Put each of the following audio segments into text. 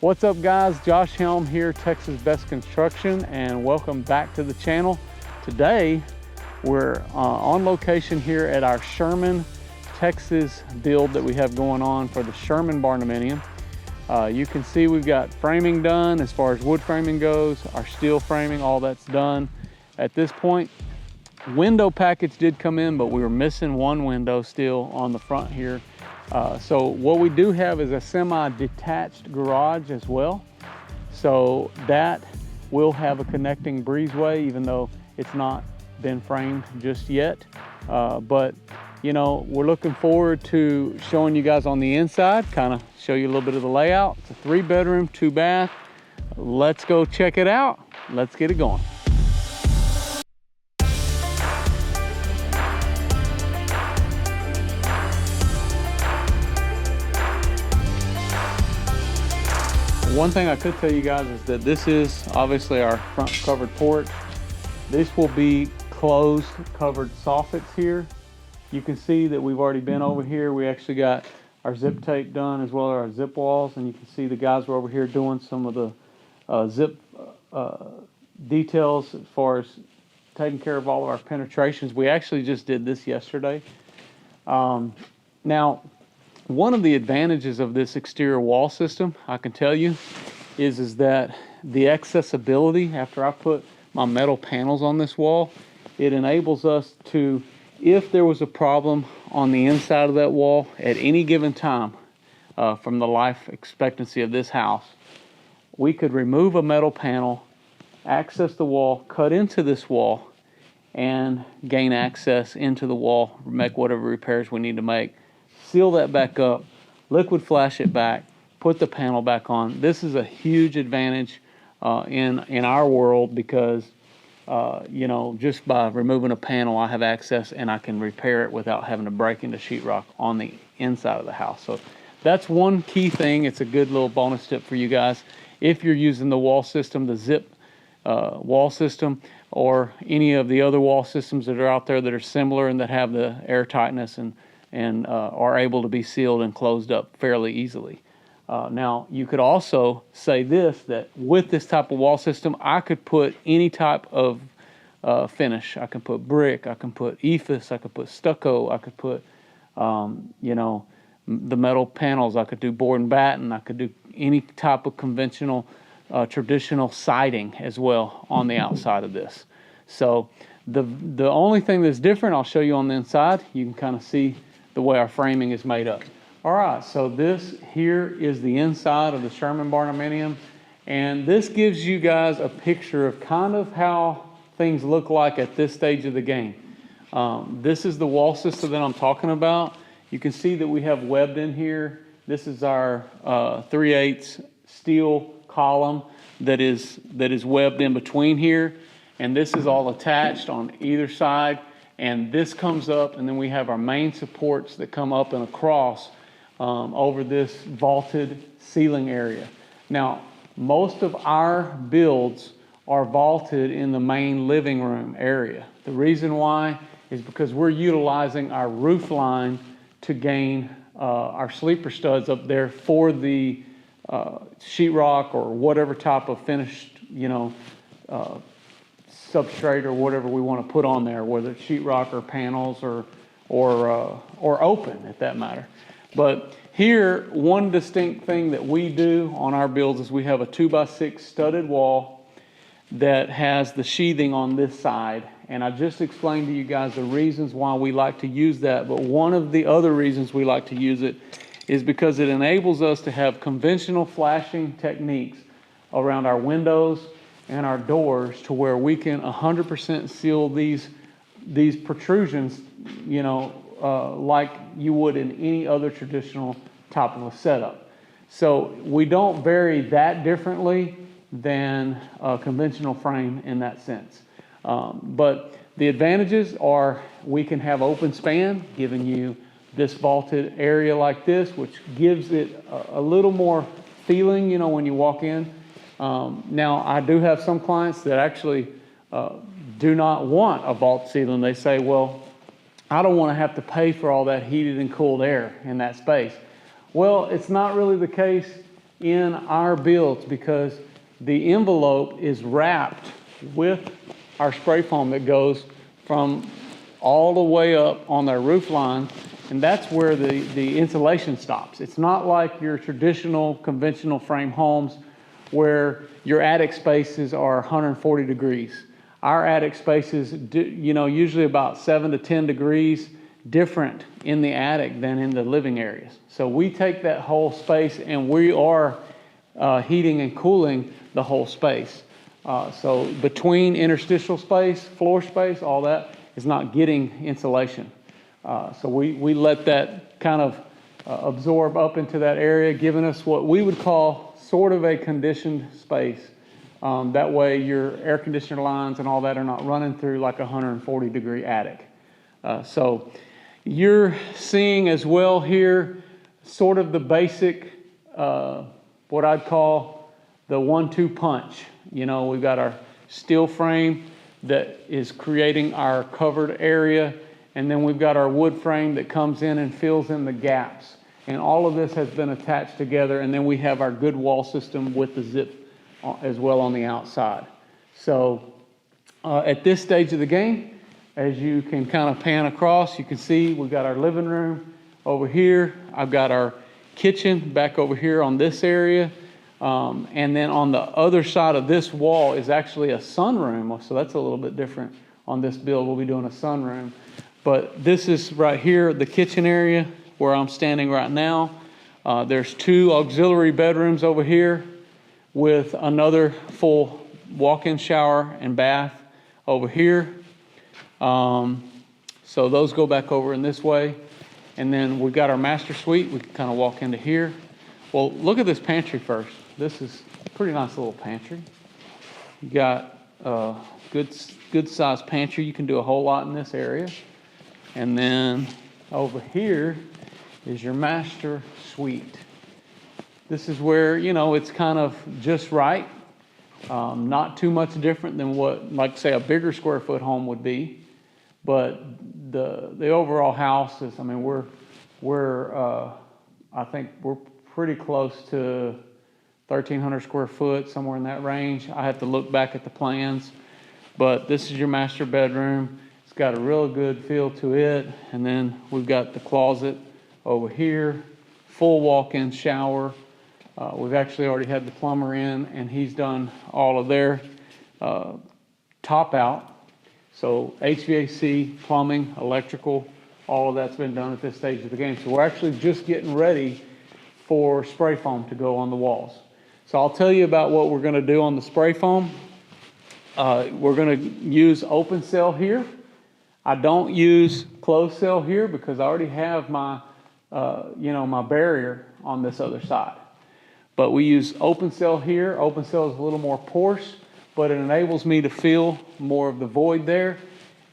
What's up guys, Josh Helm here, Texas Best Construction, and welcome back to the channel. Today we're on location here at our Sherman, Texas build that we have going on for the Sherman Barndominium. You can see we've got framing done as far as wood framing goes, our steel framing, all that's done at this point. Window package did come in, but we were missing one window still on the front here. So what we do have is a semi-detached garage as well. So that will have a connecting breezeway, even though it's not been framed just yet. But you know, we're looking forward to showing you guys on the inside, kind of show you a little bit of the layout. It's a 3-bedroom, 2-bath. Let's go check it out. Let's get it going. One thing I could tell you guys is that this is obviously our front covered porch. This will be closed covered soffits here. You can see that we've already been over here. We actually got our zip tape done as well as our zip walls, and you can see the guys were over here doing some of the zip details as far as taking care of all of our penetrations. We actually just did this yesterday. Now, one of the advantages of this exterior wall system, I can tell you, is that the accessibility, after I put my metal panels on this wall, it enables us to, if there was a problem on the inside of that wall at any given time from the life expectancy of this house, we could remove a metal panel, access the wall, cut into this wall, and gain access into the wall, make whatever repairs we need to make, seal that back up, liquid flash it back, put the panel back on. This is a huge advantage in our world because you know, just by removing a panel, I have access and I can repair it without having to break into sheetrock on the inside of the house. So that's one key thing. It's a good little bonus tip for you guys. If you're using the wall system, the zip wall system, or any of the other wall systems that are out there that are similar and that have the air tightness and are able to be sealed and closed up fairly easily. Now, you could also say this, that with this type of wall system, I could put any type of finish. I can put brick, I can put ephes, I could put stucco, I could put, you know, the metal panels, I could do board and batten, I could do any type of conventional, traditional siding as well on the outside of this. So the only thing that's different, I'll show you on the inside. You can kind of see the way our framing is made up. All right, so this here is the inside of the Sherman Barndominium, and this gives you guys a picture of kind of how things look like at this stage of the game. This is the wall system that I'm talking about. You can see that we have webbed in here. This is our 3/8 steel column that is webbed in between here, and this is all attached on either side. And this comes up, and then we have our main supports that come up and across over this vaulted ceiling area. Now, most of our builds are vaulted in the main living room area. The reason why is because we're utilizing our roof line to gain our sleeper studs up there for the sheetrock or whatever type of finished, you know, substrate or whatever we want to put on there, whether it's sheetrock or panels or open, if that matter. But here, one distinct thing that we do on our builds is we have a 2x6 studded wall that has the sheathing on this side. And I just explained to you guys the reasons why we like to use that. But one of the other reasons we like to use it is because it enables us to have conventional flashing techniques around our windows and our doors to where we can 100% seal these protrusions, you know, like you would in any other traditional type of a setup. So we don't vary that differently than a conventional frame in that sense. But the advantages are we can have open span, giving you this vaulted area like this, which gives it a little more feeling, you know, when you walk in. Now, I do have some clients that actually do not want a vault ceiling. They say, well, I don't want to have to pay for all that heated and cooled air in that space. Well, it's not really the case in our builds because the envelope is wrapped with our spray foam that goes from all the way up on their roof line, and that's where the insulation stops. It's not like your traditional conventional frame homes where your attic spaces are 140 degrees. Our attic spaces, usually about 7 to 10 degrees different in the attic than in the living areas. So we take that whole space and we are heating and cooling the whole space. So between interstitial space, floor space, all that is not getting insulation. So we let that kind of absorb up into that area, giving us what we would call sort of a conditioned space. That way your air conditioner lines and all that are not running through like a 140 degree attic. So you're seeing as well here sort of the basic, what I'd call the 1-2 punch. We've got our steel frame that is creating our covered area, and then we've got our wood frame that comes in and fills in the gaps. And all of this has been attached together, and then we have our good wall system with the zip as well on the outside. So at this stage of the game, as you can kind of pan across, you can see we've got our living room over here. I've got our kitchen back over here on this area. And then on the other side of this wall is actually a sunroom. So that's a little bit different on this build. We'll be doing a sunroom. But this is right here, the kitchen area where I'm standing right now. There's 2 auxiliary bedrooms over here with another full walk-in shower and bath over here. So those go back over in this way. And then we've got our master suite. We can kind of walk into here. Well, look at this pantry first. This is a pretty nice little pantry. You got a good sized pantry. You can do a whole lot in this area. And then over here is your master suite. This is where, it's kind of just right. Not too much different than what, like say, a bigger square foot home would be. But the overall house is, I think we're pretty close to 1,300 square foot, somewhere in that range. I have to look back at the plans. But this is your master bedroom. It's got a real good feel to it. And then we've got the closet over here, full walk-in shower. We've actually already had the plumber in, and he's done all of their top out. So HVAC, plumbing, electrical, all of that's been done at this stage of the game. So we're actually just getting ready for spray foam to go on the walls. So I'll tell you about what we're going to do on the spray foam. We're going to use open cell here. I don't use closed cell here because I already have my, my barrier on this other side. But we use open cell here. Open cell is a little more porous, but it enables me to feel more of the void there.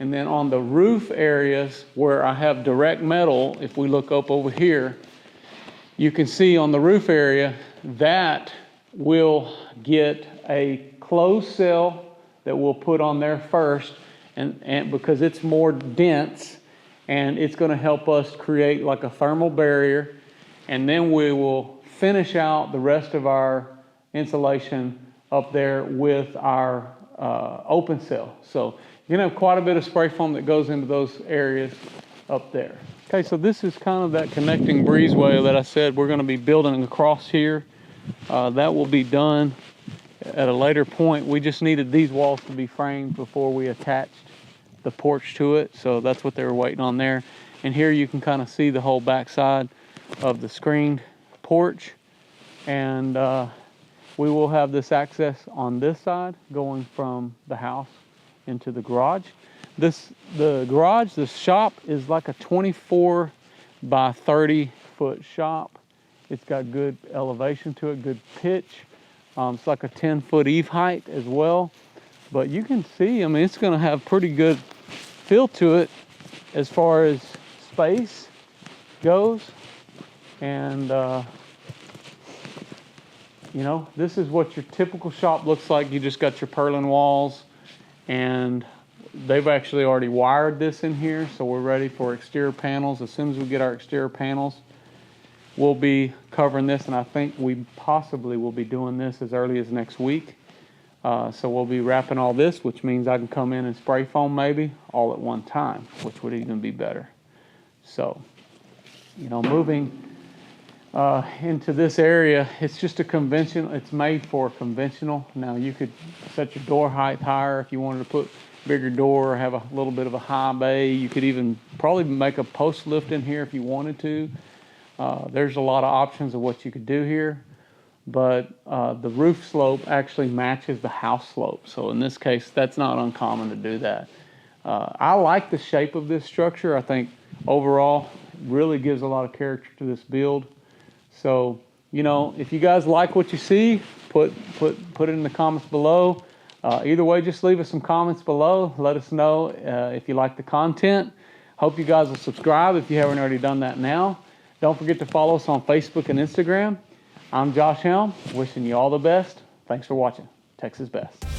And then on the roof areas where I have direct metal, if we look up over here, you can see on the roof area that will get a closed cell that we'll put on there first, and because it's more dense, and it's going to help us create like a thermal barrier, and then we will finish out the rest of our insulation up there with our open cell. So you're going to have quite a bit of spray foam that goes into those areas up there. Okay, so this is kind of that connecting breezeway that I said we're going to be building across here. That will be done at a later point. We just needed these walls to be framed before we attached the porch to it. So that's what they were waiting on there. And here you can kind of see the whole backside of the screened porch. And we will have this access on this side going from the house into the garage. The shop is like a 24 by 30 foot shop. It's got good elevation to it, good pitch. It's like a 10-foot eave height as well. But you can see, it's going to have pretty good feel to it as far as space goes. And, this is what your typical shop looks like. You just got your purlin walls, and they've actually already wired this in here. So we're ready for exterior panels. As soon as we get our exterior panels, we'll be covering this, and I think we possibly will be doing this as early as next week. So we'll be wrapping all this, which means I can come in and spray foam maybe all at one time, which would even be better. So, you know, moving into this area, it's just a conventional, it's made for conventional. Now you could set your door height higher if you wanted to put bigger door or have a little bit of a high bay. You could even probably make a post lift in here if you wanted to. There's a lot of options of what you could do here, but the roof slope actually matches the house slope. So in this case, that's not uncommon to do that. I like the shape of this structure. I think overall really gives a lot of character to this build. So, you know, if you guys like what you see, put it in the comments below. Either way, just leave us some comments below. Let us know if you like the content. Hope you guys will subscribe if you haven't already done that now. Don't forget to follow us on Facebook and Instagram. I'm Josh Helm, wishing you all the best. Thanks for watching. Texas Best.